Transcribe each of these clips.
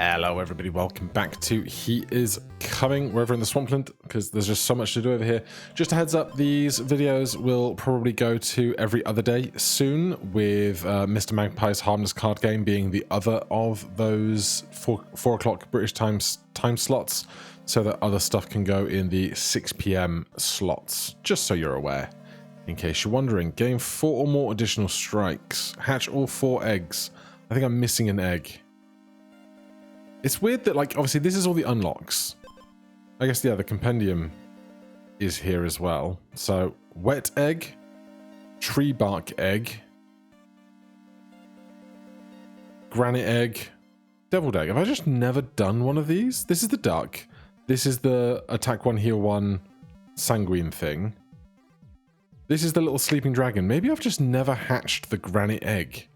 Hello everybody, welcome back to He Is Coming. We're over in the Swampland because there's just so much to do over here. Just a heads up, these videos will probably go to every other day soon, with Mr. Magpie's Harmless Card Game being the other of those 4 o'clock British time slots, so that other stuff can go in the 6 PM slots, just so you're aware. In case you're wondering, gain 4 or more additional strikes. Hatch all 4 eggs. I think I'm missing an egg. It's weird that, like, obviously this is all the unlocks. I guess, yeah, the compendium is here as well. So, wet egg, tree bark egg, granite egg, deviled egg. Have I just never done one of these? This is the duck. This is the attack 1, heal 1 sanguine thing. This is the little sleeping dragon. Maybe I've just never hatched the granite egg.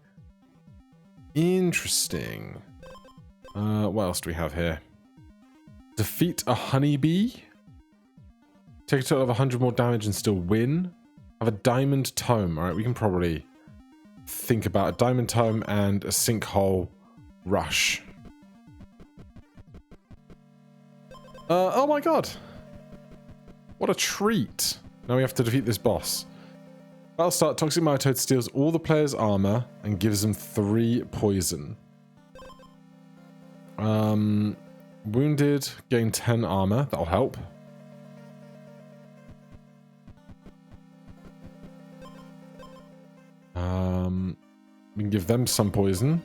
Interesting. What else do we have here? Defeat a honeybee. Take a total of 100 more damage and still win. Have a diamond tome. Alright, we can probably think about a diamond tome and a sinkhole rush. Oh my god. What a treat. Now we have to defeat this boss. Battle start, Toxic Myotode steals all the player's armor and gives them 3 poison. Wounded, gain 10 armor. That'll help. We can give them some poison.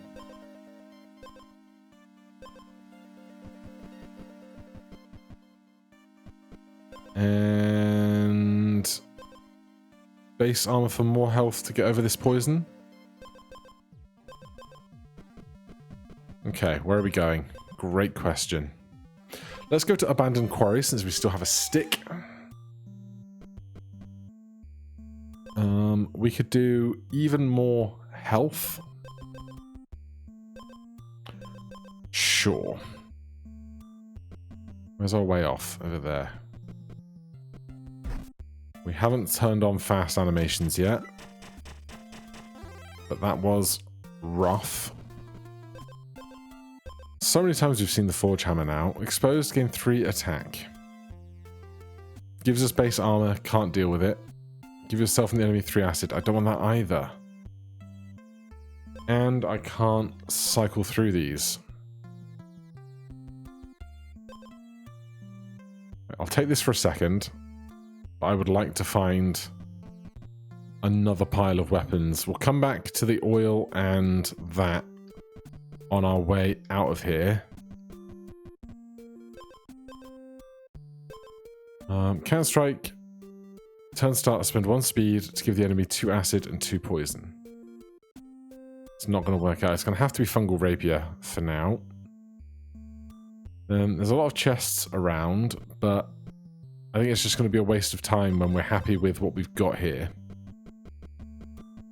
And base armor for more health to get over this poison. Okay, where are we going? Great question. Let's go to Abandoned Quarry since we still have a stick. We could do even more health. Sure. Where's our way off? Over there. We haven't turned on fast animations yet, but that was rough. So many times we've seen the Forge Hammer now. Exposed, gain 3 attack. Gives us base armor, can't deal with it. Give yourself and the enemy 3 acid. I don't want that either. And I can't cycle through these. I'll take this for a second. I would like to find another pile of weapons. We'll come back to the oil and that on our way out of here. Can strike. Turn start, spend 1 speed to give the enemy 2 acid and 2 poison. It's not going to work out. It's going to have to be fungal rapier for now. There's a lot of chests around, but I think it's just going to be a waste of time when we're happy with what we've got here.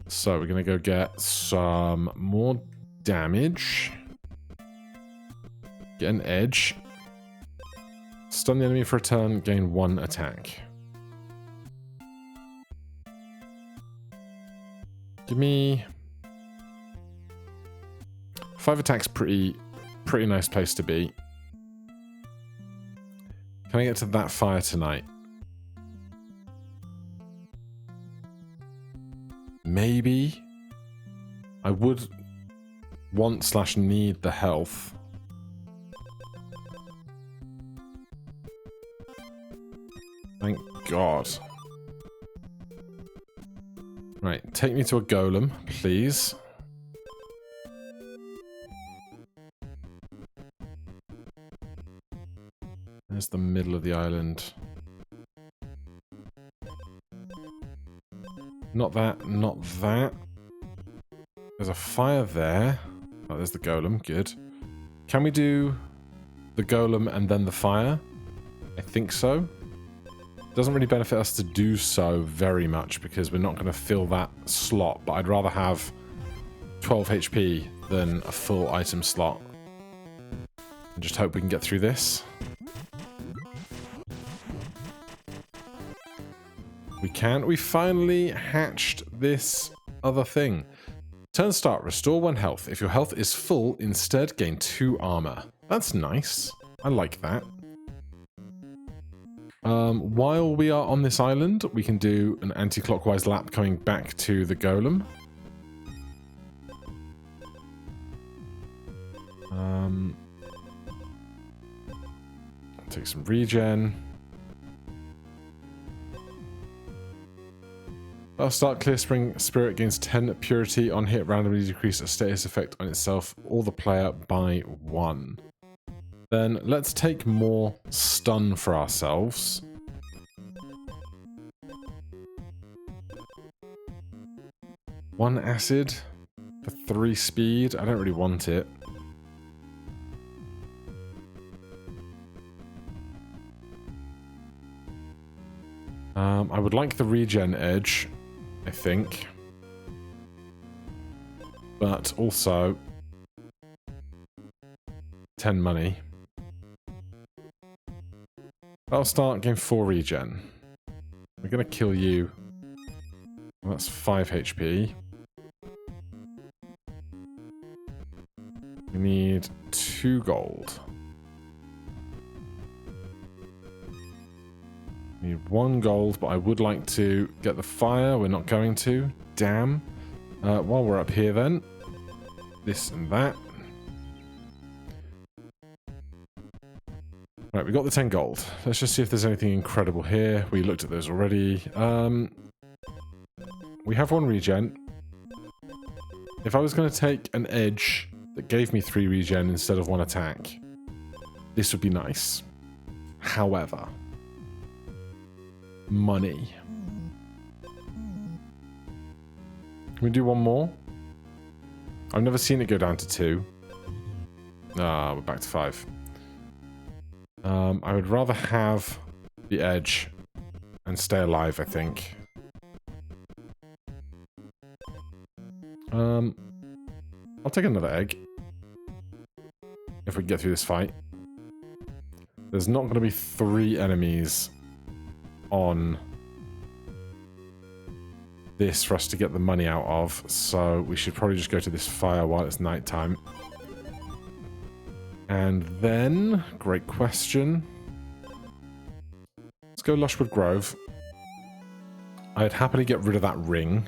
So we're going to go get some more damage. Get an edge. Stun the enemy for a turn, gain 1 attack. Give me 5 attacks, pretty nice place to be. Can I get to that fire tonight? Maybe. I would want / need the health. Thank God. Right, take me to a golem, please. There's the middle of the island. Not that, not that. There's a fire there. Oh, there's the golem, good. Can we do the golem and then the fire? I think so. Doesn't really benefit us to do so very much because we're not going to fill that slot, but I'd rather have 12 HP than a full item slot. And just hope we can get through this. We can. We finally hatched this other thing. Turn start, restore 1 health. If your health is full, instead gain 2 armor. That's nice. I like that. While we are on this island, we can do an anti-clockwise lap coming back to the golem. Take some regen. I'll start Clear Spring Spirit gains 10 purity on hit, randomly decrease a status effect on itself or the player by 1. Then let's take more stun for ourselves. One acid for 3 speed. I don't really want it. I would like the regen edge, I think. But also 10 money. I'll start game 4 regen. We're going to kill you. Well, that's 5 HP. We need 2 gold. We need 1 gold, but I would like to get the fire. We're not going to. Damn. While we're up here then. This and that. Right, we got the 10 gold. Let's just see if there's anything incredible here. We looked at those already. We have 1 regen. If I was going to take an edge that gave me 3 regen instead of 1 attack, this would be nice. However, money. Can we do 1 more? I've never seen it go down to 2. Ah, we're back to 5. I would rather have the edge and stay alive, I think. I'll take another egg. If we can get through this fight. There's not going to be 3 enemies on this for us to get the money out of, so we should probably just go to this fire while it's nighttime. And then, great question. Let's go Lushwood Grove. I'd happily get rid of that ring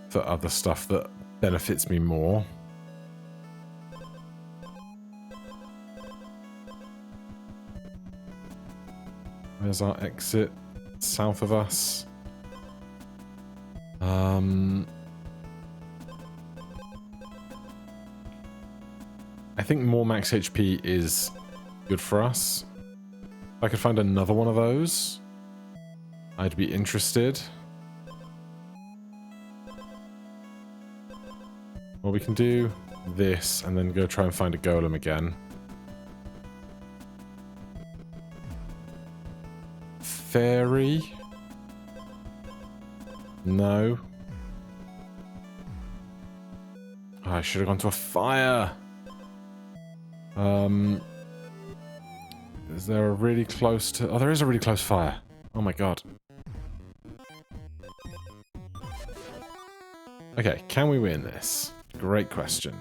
for other stuff that benefits me more. Where's our exit? South of us. I think more max HP is good for us. If I could find another one of those, I'd be interested. Well, we can do this and then go try and find a golem again. Fairy? No. Oh, I should have gone to a fire. Is there a really close to... Oh, there is a really close fire. Oh my god. Okay, can we win this? Great question.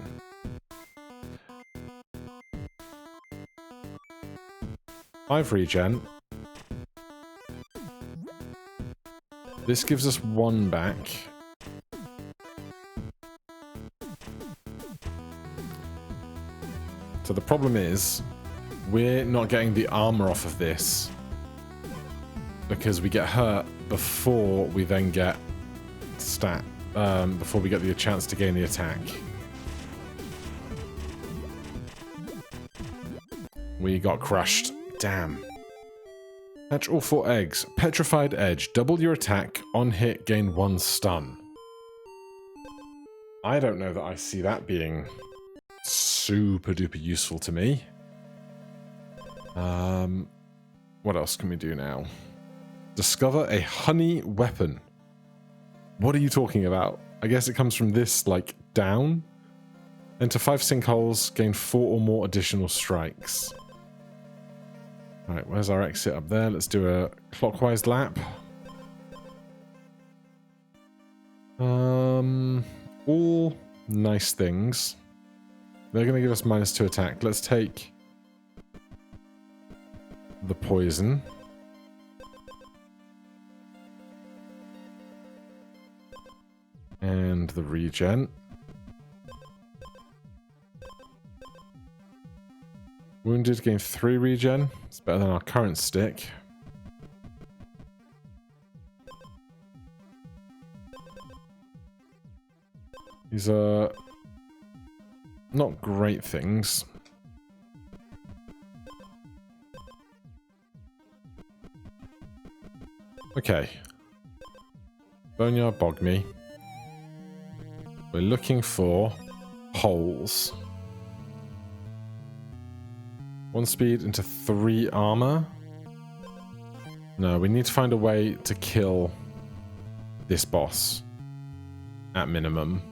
Five regen. This gives us 1 back. So the problem is, we're not getting the armor off of this because we get hurt before we then get before we get the chance to gain the attack. We got crushed. Damn. Hatch all 4 eggs. Petrified Edge. Double your attack. On hit, gain 1 stun. I don't know that I see that being super duper useful to me. What else can we do now? Discover a honey weapon. What are you talking about? I guess it comes from this, like, down. Enter 5 sinkholes, gain 4 or more additional strikes. Alright, where's our exit up there? Let's do a clockwise lap. All nice things. They're going to give us -2 attack. Let's take the poison. And the regen. Wounded, gain 3 regen. It's better than our current stick. These are not great things. Okay. Boneyard Bogme. We're looking for holes. 1 speed into 3 armor. No, we need to find a way to kill this boss. At minimum.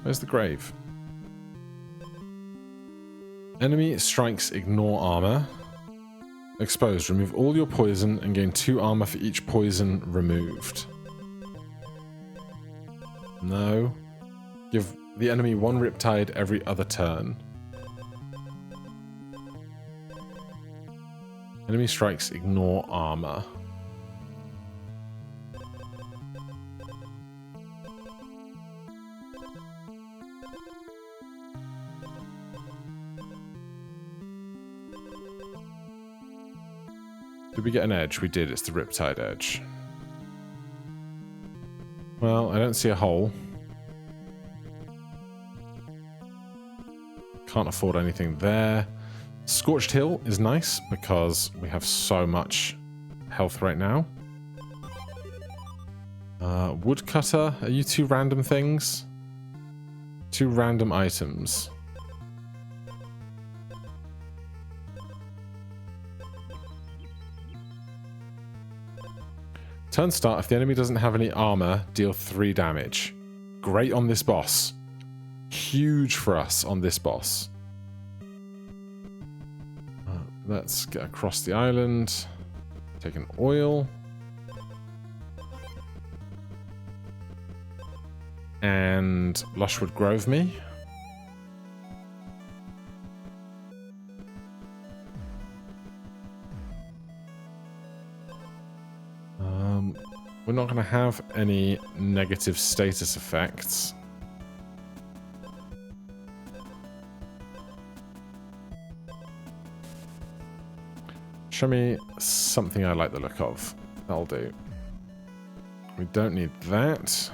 Where's the grave? Enemy strikes ignore armor. Exposed. Remove all your poison and gain 2 armor for each poison removed. No. Give the enemy 1 riptide every other turn. Enemy strikes ignore armor. Did we get an edge? We did. It's the riptide edge. Well, I don't see a hole. Can't afford anything there. Scorched Hill is nice because we have so much health right now. Woodcutter, are you 2 random things? 2 random items. Turn start, if the enemy doesn't have any armor, deal 3 damage. Great on this boss. Huge for us on this boss. Let's get across the island. Take an oil. And Lushwood Grove me. We're not going to have any negative status effects. Show me something I like the look of. That'll do. We don't need that.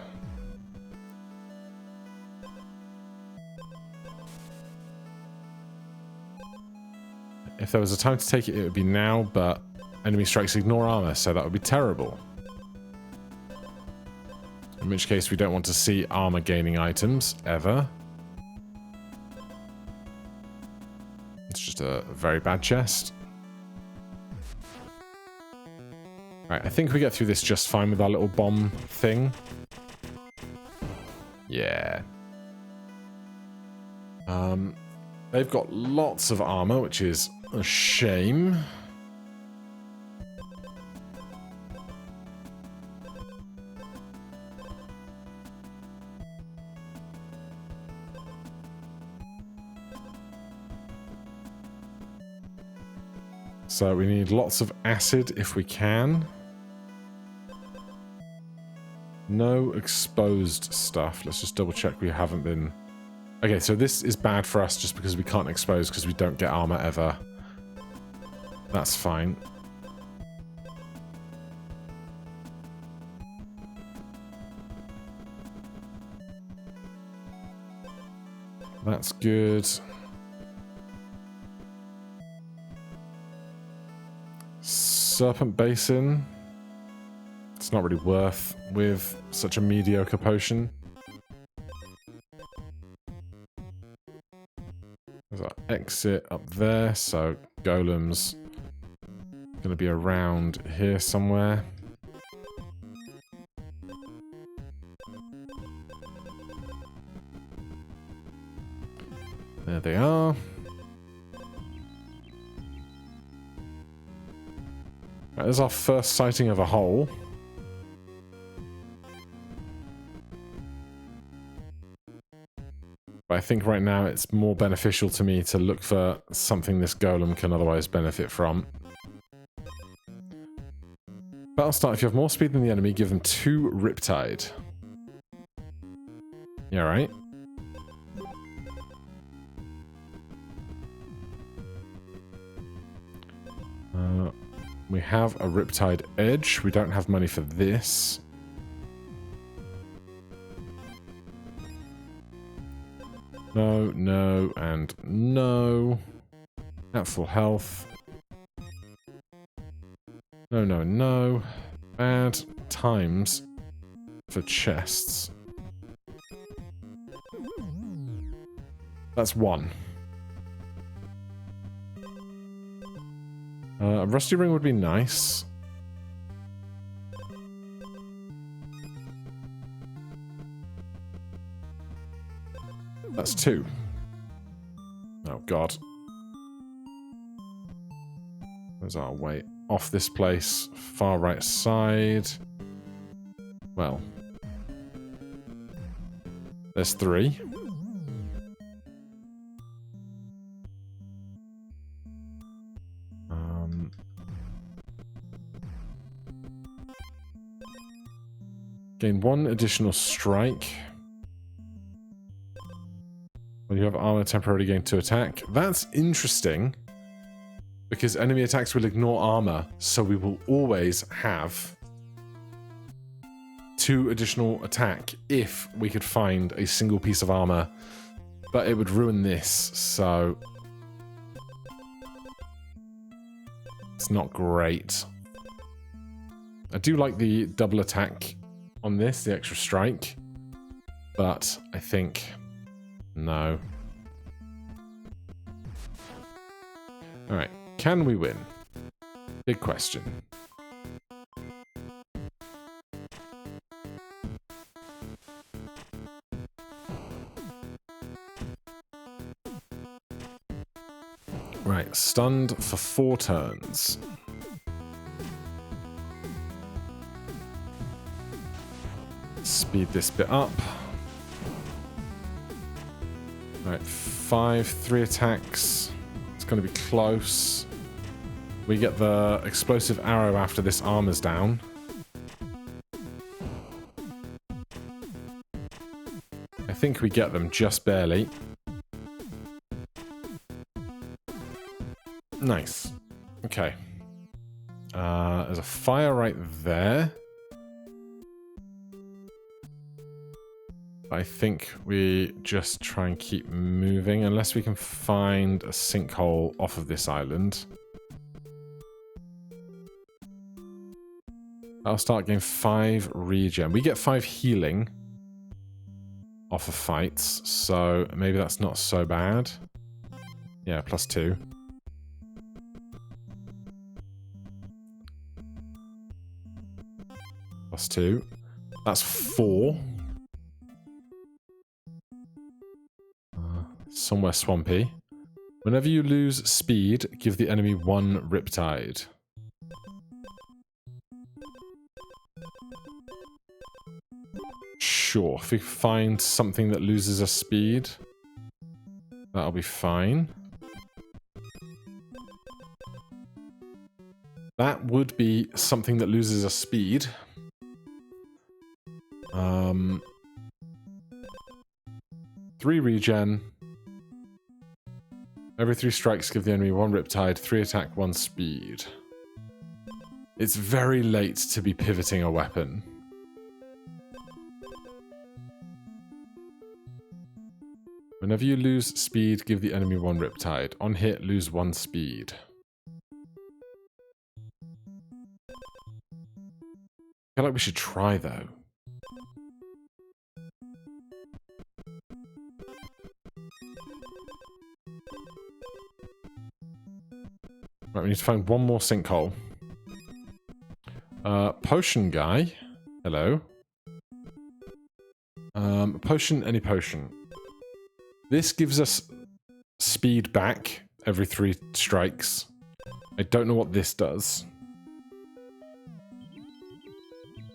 If there was a time to take it, it would be now, but enemy strikes ignore armor, so that would be terrible. In which case, we don't want to see armor gaining items, ever. It's just a very bad chest. Right, I think we get through this just fine with our little bomb thing. Yeah. They've got lots of armor, which is a shame. So we need lots of acid if we can. No exposed stuff. Let's just double check we haven't been... Okay, so this is bad for us just because we can't expose because we don't get armor ever. That's fine. That's good. Serpent Basin. It's not really worth with such a mediocre potion. There's our exit up there, so golems going to be around here somewhere. There they are. Right, there's our first sighting of a hole. But I think right now it's more beneficial to me to look for something this golem can otherwise benefit from. Battle start. If you have more speed than the enemy, give them 2 Riptide. Yeah, right. We have a Riptide Edge. We don't have money for this. No, no, and no. At full health. No, no, no. Bad times for chests. That's 1. A rusty ring would be nice. That's 2. Oh, God. There's our way off this place. Far right side. Well. There's 3. Gain 1 additional strike. When you have armor, temporarily gain 2 attack. That's interesting. Because enemy attacks will ignore armor, so we will always have 2 additional attack if we could find a single piece of armor. But it would ruin this, so it's not great. I do like the double attack on this, the extra strike, but I think no. Alright, can we win? Big question. Right, stunned for 4 turns. Speed this bit up. Right, 5, 3 attacks. It's going to be close. We get the explosive arrow after this armor's down. I think we get them just barely. Nice. Okay. There's a fire right there. I think we just try and keep moving unless we can find a sinkhole off of this island. I'll start getting 5 regen. We get 5 healing off of fights, so maybe that's not so bad. Yeah, +2. +2. That's 4. Somewhere swampy. Whenever you lose speed, give the enemy 1 Riptide. Sure, if we find something that loses us speed, that'll be fine. That would be something that loses us speed. 3 regen. Every 3 strikes give the enemy 1 Riptide, 3 attack, 1 speed. It's very late to be pivoting a weapon. Whenever you lose speed, give the enemy 1 Riptide. On hit, lose 1 speed. I feel like we should try, though. Right, we need to find 1 more sinkhole. Potion guy. Hello. Potion, any potion. This gives us speed back every 3 strikes. I don't know what this does.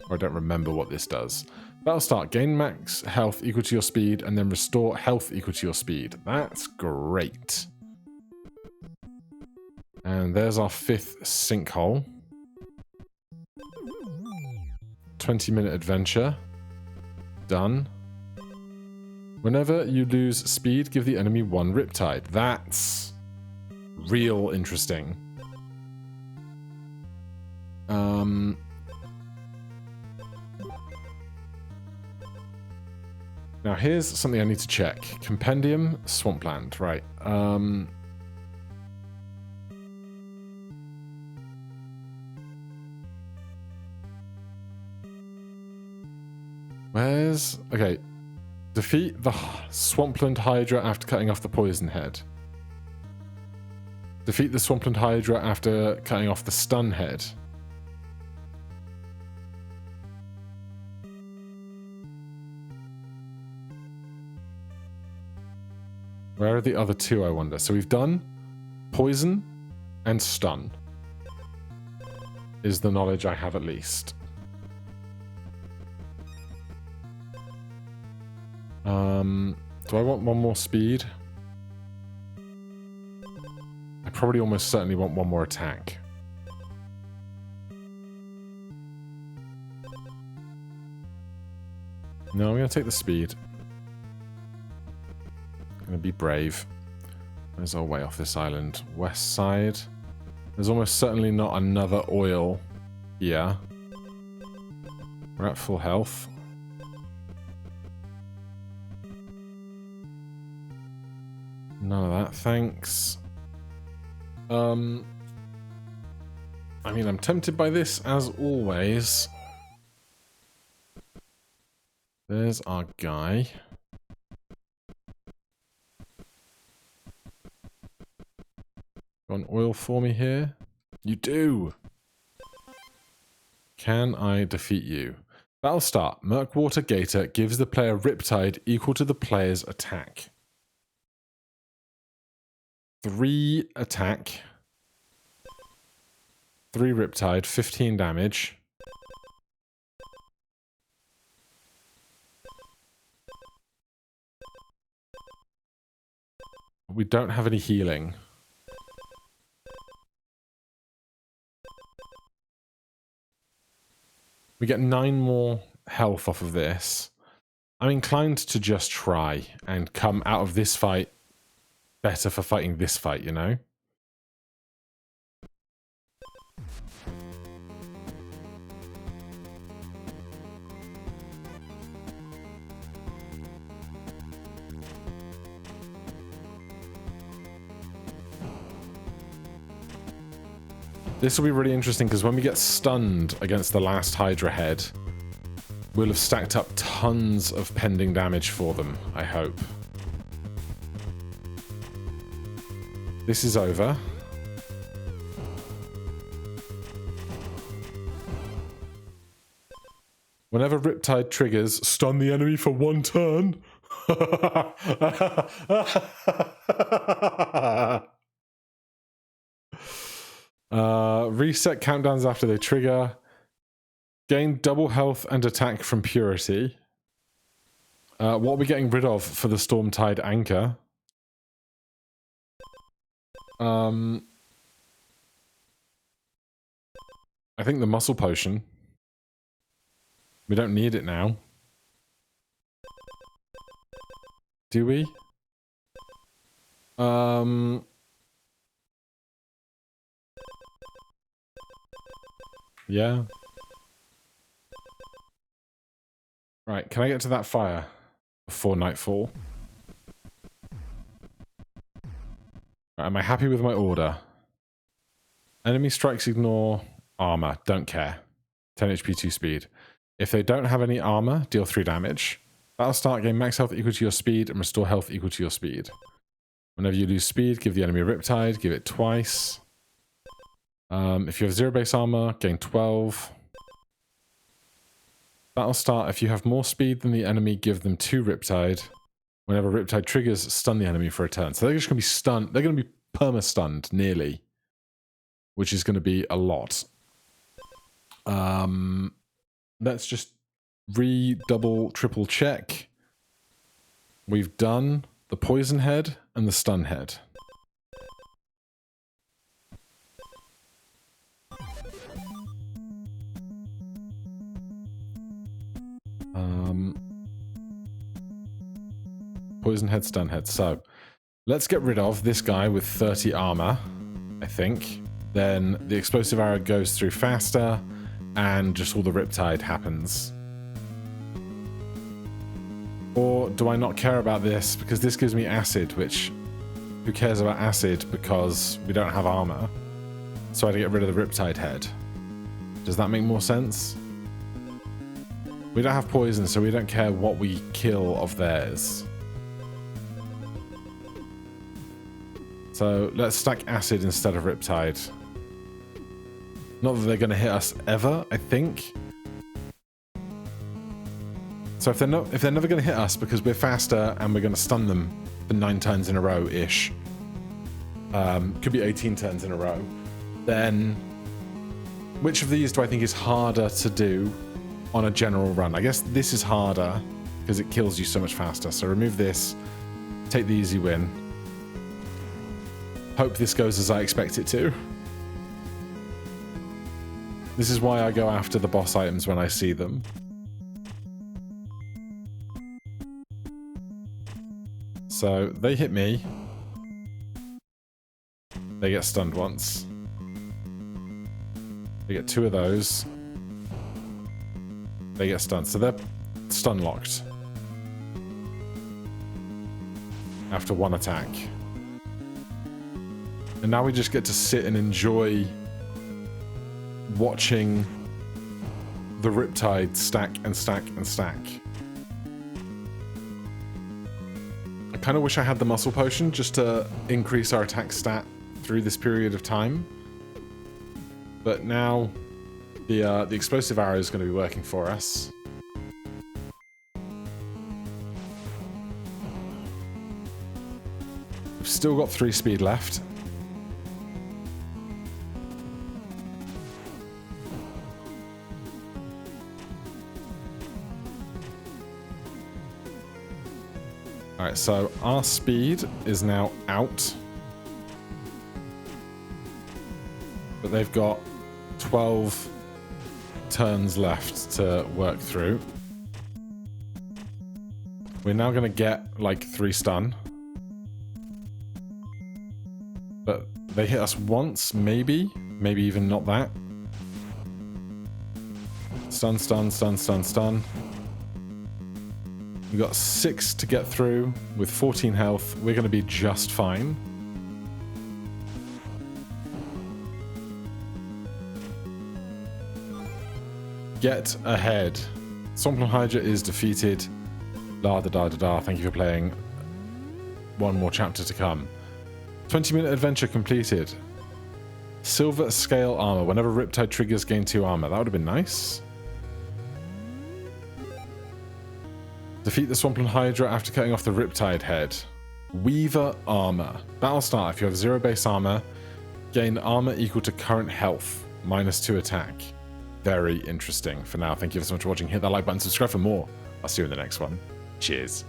Or I don't remember what this does. Battle start. Gain max health equal to your speed, and then restore health equal to your speed. That's great. And there's our 5th sinkhole. 20-minute adventure. Done. Whenever you lose speed, give the enemy 1 riptide. That's real interesting. Now here's something I need to check. Compendium, Swampland, right. Where's... Okay. Defeat the Swampland hydra after cutting off the poison head. Defeat the Swampland hydra after cutting off the stun head. Where are the other 2, I wonder? So we've done poison and stun. Is the knowledge I have at least. Do I want 1 more speed? I probably almost certainly want 1 more attack. No, I'm going to take the speed. I'm going to be brave. Where's our way off this island? West side. There's almost certainly not another oil here. We're at full health. None of that, thanks. I mean, I'm tempted by this, as always. There's our guy. Got an oil for me here? You do! Can I defeat you? Battle start. Murkwater Gator gives the player Riptide equal to the player's attack. 3 attack. 3 Riptide, 15 damage. We don't have any healing. We get 9 more health off of this. I'm inclined to just try and come out of this fight better for fighting this fight, you know? This will be really interesting because when we get stunned against the last Hydra head, we'll have stacked up tons of pending damage for them, I hope. This is over. Whenever Riptide triggers, stun the enemy for 1 turn. Reset countdowns after they trigger. Gain double health and attack from Purity. What are we getting rid of for the Stormtide Anchor? I think the Muscle Potion. We don't need it now. Do we? Yeah. Right, can I get to that fire before nightfall? Right, am I happy with my order? Enemy strikes ignore armor. Don't care. 10 HP, 2 speed. If they don't have any armor, deal 3 damage. Battle start, gain max health equal to your speed and restore health equal to your speed. Whenever you lose speed, give the enemy a Riptide. Give it twice. If you have 0 base armor, gain 12. Battle start, if you have more speed than the enemy, give them 2 Riptide. Whenever Riptide triggers, stun the enemy for a turn. So they're just going to be stunned. They're going to be perma-stunned, nearly. Which is going to be a lot. Let's just double, triple check. We've done the poison head and the stun head. Poison head, stun head. So let's get rid of this guy with 30 armor, I think. Then the explosive arrow goes through faster, and just all the riptide happens. Or do I not care about this because this gives me acid, which who cares about acid because we don't have armor? So I had to get rid of the riptide head. Does that make more sense? We don't have poison, so we don't care what we kill of theirs. So let's stack acid instead of riptide. Not that they're going to hit us ever, I think. So if they're never going to hit us because we're faster and we're going to stun them for 9 turns in a row-ish, could be 18 turns in a row, then which of these do I think is harder to do on a general run? I guess this is harder because it kills you so much faster. So remove this, take the easy win. Hope this goes as I expect it to. This is why I go after the boss items when I see them. So they hit me. They get stunned once. They get 2 of those. They get stunned. So they're stun locked after 1 attack. And now we just get to sit and enjoy watching the riptide stack and stack and stack. I kind of wish I had the muscle potion just to increase our attack stat through this period of time. But now the explosive arrow is going to be working for us. We've still got 3 speed left. Alright, so our speed is now out. But they've got 12 turns left to work through. We're now going to get like 3 stun. But they hit us once, maybe. Maybe even not that. Stun, stun, stun, stun, stun. We've got 6 to get through with 14 health. We're going to be just fine. Get ahead. Swampland Hydra is defeated. La da da da da. Thank you for playing. 1 more chapter to come. 20-minute adventure completed. Silver scale armor. Whenever Riptide triggers, gain 2 armor. That would have been nice. Defeat the Swampland Hydra after cutting off the Riptide head. Weaver armor. Battle start. If you have 0 base armor, gain armor equal to current health. -2 attack. Very interesting. For now, thank you so much for watching. Hit that like button, subscribe for more. I'll see you in the next one. Cheers.